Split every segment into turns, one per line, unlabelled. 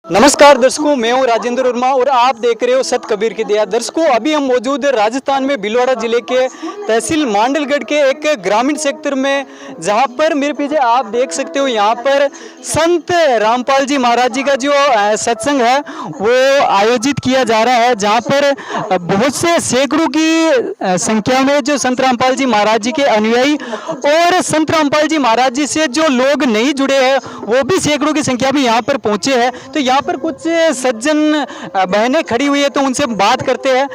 नमस्कार दर्शकों, मैं हूं राजेंद्र वर्मा और आप देख रहे हो सत कबीर की दया। दर्शकों, अभी हम मौजूद है राजस्थान में भीलवाड़ा जिले के तहसील मांडलगढ़ के एक ग्रामीण क्षेत्र में, जहां पर मेरे पीछे आप देख सकते हो यहां पर संत रामपाल जी महाराज जी का जो सत्संग है वो आयोजित किया जा रहा है, जहां पर बहुत से सैकड़ों की संख्या में जो संत रामपाल जी महाराज जी के अनुयायी और संत रामपाल जी महाराज जी से जो लोग नहीं जुड़े हैं वो भी सैकड़ों की संख्या में यहाँ पर पहुंचे हैं। तो यहाँ पर कुछ सज्जन बहनें खड़ी हुई है, तो उनसे बात करते हैं।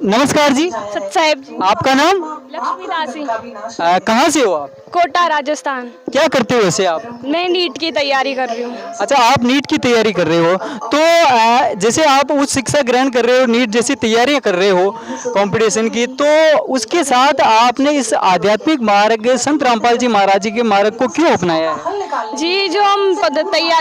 नमस्कार जी।
सत साहेब जी।
आपका नाम?
लक्ष्मी दासी।
कहाँ से हो आप?
कोटा राजस्थान।
क्या करते हो वैसे आप?
मैं नीट की तैयारी कर रही हूँ।
अच्छा, आप नीट की तैयारी कर रहे हो, तो जैसे आप उच्च शिक्षा ग्रहण कर रहे हो, नीट जैसी तैयारियां कर रहे हो कंपटीशन की, तो उसके साथ आपने इस आध्यात्मिक मार्ग संत रामपाल जी महाराज जी के मार्ग को क्यों अपनाया है?
जी, जो हम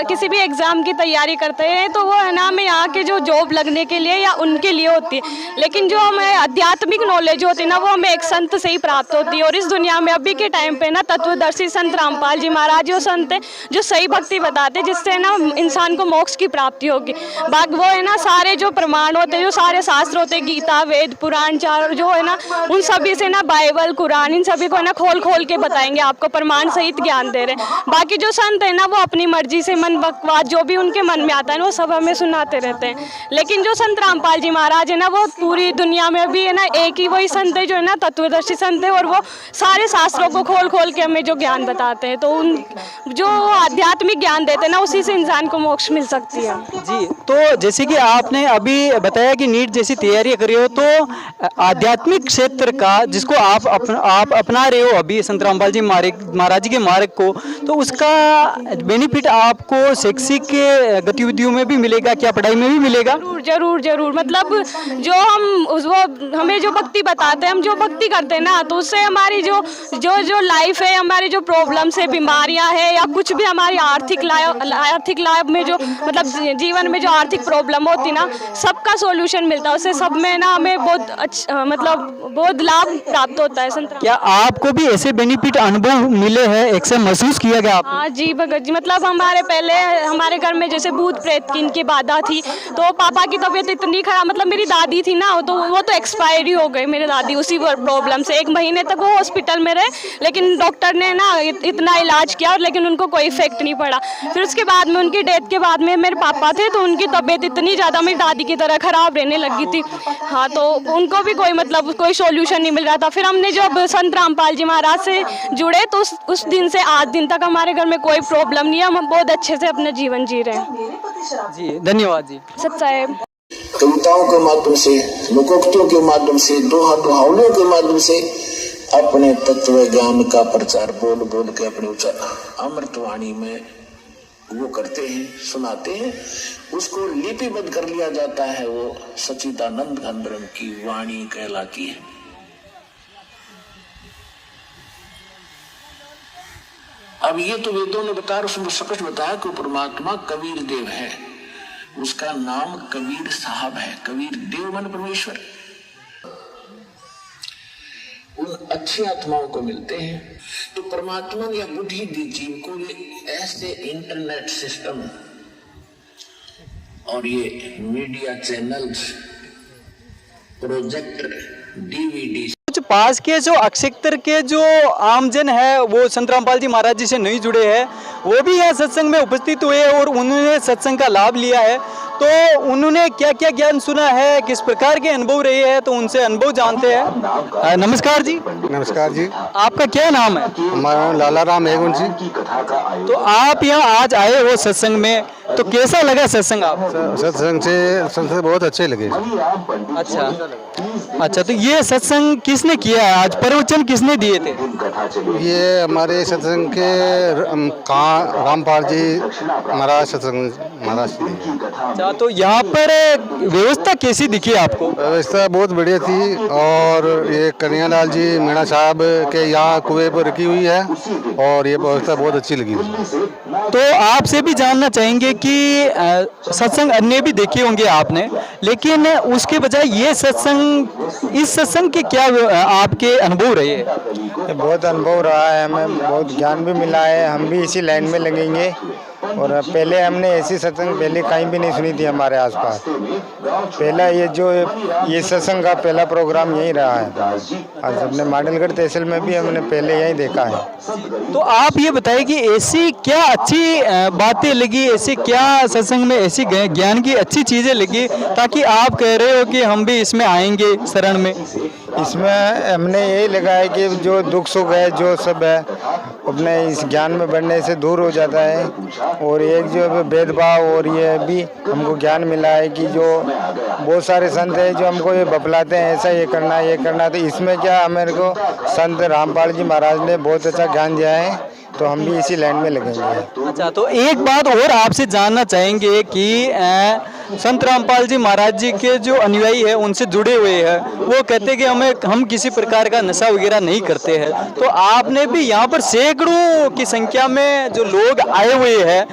किसी भी एग्जाम की तैयारी करते हैं तो वो है ना, हमें यहाँ के जो जॉब लगने के लिए या उनके लिए होती है, लेकिन जो हमें आध्यात्मिक नॉलेज होती है ना, वो हमें एक संत से ही प्राप्त होती है। और इस दुनिया में अभी के टाइम पे ना तत्वदर्शी संत रामपाल जी महाराज जो संत है, जो सही भक्ति बताते, जिससे ना इंसान को मोक्ष की प्राप्ति होगी। बाकी वो है ना, सारे जो प्रमाण होते हैं, जो सारे शास्त्र होते हैं, गीता वेद पुराण चार जो है ना, उन सभी से ना बाइबल कुरान इन सभी को ना खोल खोल के बताएंगे, आपको प्रमाण सहित ज्ञान दे रहे हैं। बाकी जो संत है ना, वो अपनी मर्जी से मन बकवास जो भी उनके मन में आता है ना, वो सब हमें सुनाते रहते हैं। लेकिन जो संत रामपाल जी महाराज है ना, वो पूरी दुनिया में भी है ना एक ही वही संत है जो है ना तत्वदर्शी संत है, और वो सारे शास्त्रों को खोल खोल के हमें जो ज्ञान बताते हैं, तो उन जो आध्यात्मिक ज्ञान देते हैं ना, उसी से इंसान को मोक्ष मिल सकती है।
जी, तो जैसे कि आपने अभी बताया कि नीट जैसी तैयारी कर रहे हो, तो आध्यात्मिक क्षेत्र का जिसको आप अपना रहे हो अभी संत रामपाल जी महाराज जी के मार्ग को, तो उसका बेनिफिट आपको शैक्षिक गतिविधियों में भी मिलेगा क्या, पढ़ाई में भी मिलेगा?
जरूर जरूर जरूर। मतलब जो हम वो हमें जो भक्ति बताते हैं, हम जो भक्ति करते हैं ना, तो उससे हमारी जो जो जो लाइफ है, हमारी जो प्रॉब्लम्स है, बीमारियां है, या कुछ भी हमारी आर्थिक लाभ में जो मतलब जीवन में जो आर्थिक प्रॉब्लम होती ना, सबका सॉल्यूशन मिलता है उससे। सब में ना हमें बहुत अच्छा मतलब बहुत लाभ प्राप्त होता है। संत
क्या आपको भी ऐसे बेनिफिट अनुभव मिले हैं, ऐसा महसूस किया गया आपको?
हाँ जी भगत जी। मतलब हमारे घर में जैसे भूत प्रेत की इनकी बाधा थी, तो पापा की तबीयत इतनी खराब, मतलब मेरी दादी थी ना, तो वो तो एक्सपायर ही हो गई मेरी दादी उसी प्रॉब्लम से। 1 महीने तक वो हॉस्पिटल में रहे, लेकिन डॉक्टर ने ना इतना इलाज किया, लेकिन उनको कोई इफेक्ट नहीं पड़ा। फिर उसके बाद में उनकी डेथ के बाद में मेरे पापा थे, तो उनकी तबीयत इतनी ज़्यादा मेरी दादी की तरह खराब रहने लगी थी। हाँ, तो उनको भी कोई सोल्यूशन नहीं मिल रहा था। फिर हमने जब संत रामपाल जी महाराज से जुड़े, तो उस दिन से आज दिन तक हमारे घर में कोई प्रॉब्लम नहीं है, हम बहुत अच्छे से अपना जीवन जी रहे हैं।
जी, धन्यवाद जी।
सत साहेब।
कविताओं के माध्यम से, लोकोक्तियों के माध्यम से, दोहा दोहावलियों के माध्यम से अपने तत्व ज्ञान का प्रचार बोल बोल के अपने अमृतवाणी में वो करते हैं, सुनाते हैं, उसको लिपिबद्ध कर लिया जाता है, वो सच्चिदानंद घनब्रह्म की वाणी कहलाती है। अब ये तो वेदों ने बताया, उसमें स्पष्ट बताया कि परमात्मा कबीर देव है, उसका नाम कबीर साहब है। कबीर देव मन परमेश्वर उन अच्छी आत्माओं को मिलते हैं। तो परमात्मा ने बुद्धि दी जीव को, ये ऐसे इंटरनेट सिस्टम और ये मीडिया चैनल्स, प्रोजेक्टर, डीवीडी,
पास के जो अक्षेत्र के जो आमजन है, वो संत रामपाल जी महाराज जी से नहीं जुड़े हैं, वो भी यहाँ सत्संग में उपस्थित हुए और उन्होंने सत्संग का लाभ लिया है। तो उन्होंने क्या क्या ज्ञान सुना है, किस प्रकार के अनुभव रहे हैं, तो उनसे अनुभव जानते हैं। नमस्कार जी।
नमस्कार जी।
आपका क्या नाम है?
हमारा नाम लाला राम है जी।
तो आप यहाँ आज आए हो सत्संग में, तो कैसा लगा सत्संग आप?
सत्संग बहुत अच्छे लगे।
अच्छा, तो ये सत्संग किसने किया है आज, प्रवचन किसने दिए थे?
ये हमारे सत्संग के रामपाल जी महाराज सत्संग महाराज।
अच्छा, तो यहाँ पर व्यवस्था कैसी दिखी आपको?
व्यवस्था बहुत बढ़िया थी, और ये कन्हैयालाल जी मीणा साहब के यहाँ कुएं पर रखी हुई है, और ये व्यवस्था बहुत अच्छी लगी।
तो आपसे भी जानना चाहेंगे कि सत्संग अन्य भी देखे होंगे आपने, लेकिन उसके बजाय ये सत्संग, इस सत्संग के क्या आपके अनुभव रहे?
बहुत अनुभव रहा है, हमें बहुत ज्ञान भी मिला है। हम भी इसी लाइन में लगेंगे और पहले हमने ऐसी सत्संग पहले कहीं भी नहीं सुनी थी हमारे आसपास। पहला ये सत्संग का पहला प्रोग्राम यही रहा है। आज अपने मांडलगढ़ तहसील में भी हमने पहले यही देखा है।
तो आप ये बताइए कि ऐसी क्या अच्छी बातें लगी, ऐसी क्या सत्संग में ऐसी ज्ञान की अच्छी चीज़ें लगी ताकि आप कह रहे हो कि हम भी इसमें आएंगे शरण में?
इसमें हमने यही लगा है कि जो दुख सुख है जो सब है अपने इस ज्ञान में बढ़ने से दूर हो जाता है। और एक जो भेदभाव और ये भी हमको ज्ञान मिला है कि जो बहुत सारे संत हैं जो हमको ये बतलाते हैं ऐसा ये करना। तो इसमें क्या मेरे को संत रामपाल जी महाराज ने बहुत अच्छा ज्ञान दिया है, तो हम भी इसी लाइन में लगेंगे।
अच्छा, तो एक बात और आपसे जानना चाहेंगे कि संत रामपाल जी महाराज जी के जो अनुयायी है उनसे जुड़े हुए हैं, वो कहते हैं कि हम किसी प्रकार का नशा वगैरह नहीं करते हैं। तो आपने भी यहाँ पर सैकड़ों की संख्या में जो लोग आए हुए हैं,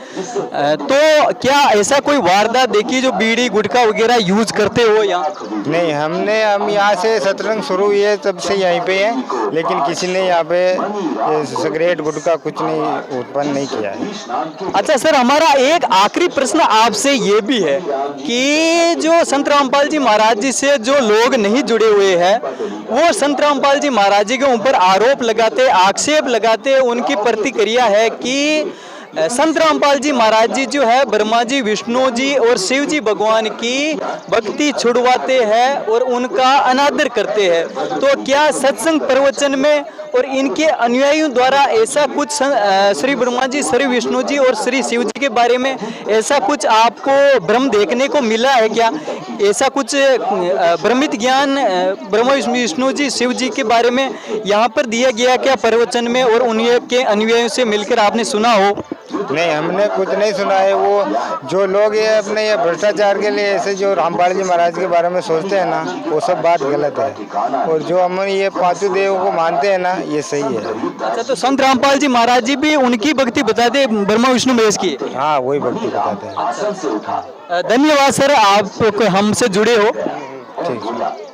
तो क्या ऐसा कोई वारदात देखी जो बीड़ी गुटखा वगैरह यूज करते हो यहाँ?
नहीं, हम यहाँ से सत्संग शुरू हुई है तब से यहीं पे है, लेकिन किसी ने यहाँ पे सिगरेट गुटखा कुछ नहीं उत्पन्न नहीं किया है।
अच्छा सर, हमारा एक आखिरी प्रश्न आपसे ये भी है कि जो संत रामपाल जी महाराज जी से जो लोग नहीं जुड़े हुए हैं, वो संत रामपाल जी महाराज जी के ऊपर आरोप लगाते, आक्षेप लगाते, उनकी प्रतिक्रिया है कि संत रामपाल जी महाराज जी जो है ब्रह्मा जी, विष्णु जी और शिव जी भगवान की भक्ति छुड़वाते हैं और उनका अनादर करते हैं। तो क्या सत्संग प्रवचन में और इनके अनुयायियों द्वारा ऐसा कुछ श्री ब्रह्मा जी, श्री विष्णु जी और श्री शिव जी के बारे में ऐसा कुछ आपको भ्रम देखने को मिला है क्या? ऐसा कुछ भ्रमित ज्ञान ब्रह्मा विष्णु जी, शिव जी के बारे में यहाँ पर दिया गया क्या प्रवचन में, और उनके अनुयायियों से मिलकर आपने सुना हो?
नहीं, हमने कुछ नहीं सुना है। वो जो लोग ये अपने ये भ्रष्टाचार के लिए ऐसे जो रामपाल जी महाराज के बारे में सोचते हैं ना, वो सब बात गलत है। और जो हम ये पांचों देव को मानते हैं ना, ये सही है।
अच्छा, तो संत रामपाल जी महाराज जी भी उनकी भक्ति बताते ब्रह्मा विष्णु महेश की?
हाँ, वही भक्ति बताते हैं।
धन्यवाद सर, आप हमसे जुड़े हो।
ठीक है।